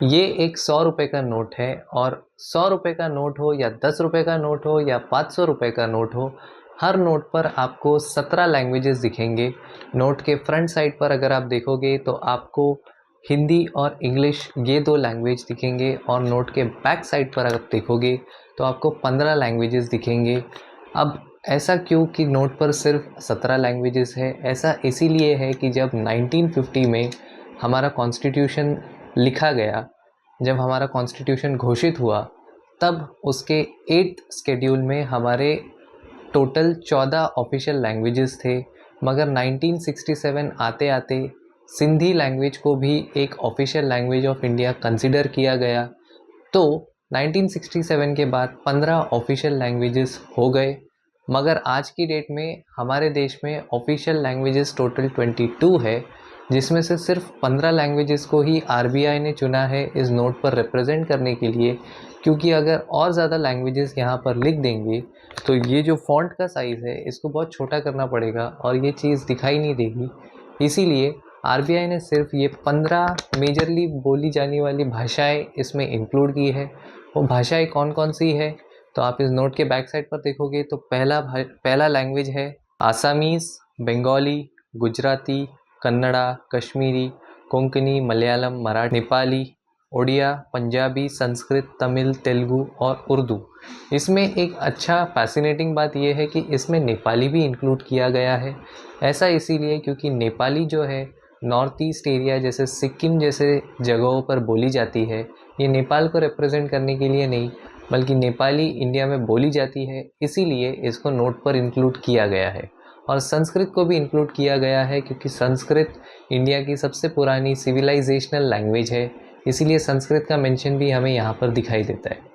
ये एक 100 रुपए का नोट है और 100 रुपए का नोट हो या 10 रुपए का नोट हो या 500 रुपए का नोट हो, हर नोट पर आपको 17 लैंग्वेजेस दिखेंगे। नोट के फ्रंट साइड पर अगर आप देखोगे तो आपको हिंदी और इंग्लिश ये 2 लैंग्वेज दिखेंगे और नोट के बैक साइड पर अगर देखोगे तो आपको 15 लैंग्वेजेस दिखेंगे। अब ऐसा क्यों कि नोट पर सिर्फ 17 लैंग्वेजेस है? ऐसा इसीलिए है कि जब 1950 में हमारा कॉन्स्टिट्यूशन लिखा गया, जब हमारा कॉन्स्टिट्यूशन घोषित हुआ, तब उसके 8th शेड्यूल में हमारे टोटल 14 ऑफिशियल लैंग्वेजेस थे। मगर 1967 आते आते सिंधी लैंग्वेज को भी एक official language of India consider किया गया। तो 1967 के बाद 15 ऑफिशियल लैंग्वेजेस हो गए। मगर आज की डेट में हमारे देश में ऑफिशियल लैंग्वेजेस टोटल 22 है, जिसमें से सिर्फ 15 लैंग्वेजेस को ही आरबीआई ने चुना है इस नोट पर रिप्रेजेंट करने के लिए। क्योंकि अगर और ज़्यादा लैंग्वेजेस यहाँ पर लिख देंगे तो ये जो फ़ॉन्ट का साइज़ है इसको बहुत छोटा करना पड़ेगा और ये चीज़ दिखाई नहीं देगी। इसीलिए आरबीआई ने सिर्फ ये 15 मेजरली बोली जाने वाली भाषाएं इसमें इंक्लूड की है। वो भाषाएं कौन कौन सी है तो आप इस नोट के बैक साइड पर देखोगे तो पहला लैंग्वेज है आसामीज़, बंगाली, गुजराती, कन्नड़ा, कश्मीरी, कोंकणी, मलयालम, मराठी, नेपाली, ओडिया, पंजाबी, संस्कृत, तमिल, तेलुगु और उर्दू। इसमें एक अच्छा फैसिनेटिंग बात यह है कि इसमें नेपाली भी इंक्लूड किया गया है। ऐसा इसीलिए क्योंकि नेपाली जो है नॉर्थ ईस्ट एरिया जैसे सिक्किम जैसे जगहों पर बोली जाती है। ये नेपाल को रिप्रेजेंट करने के लिए नहीं, बल्कि नेपाली इंडिया में बोली जाती है, इसीलिए इसको नोट पर इंक्लूड किया गया है। और संस्कृत को भी इंक्लूड किया गया है क्योंकि संस्कृत इंडिया की सबसे पुरानी सिविलाइजेशनल लैंग्वेज है, इसीलिए संस्कृत का मेंशन भी हमें यहाँ पर दिखाई देता है।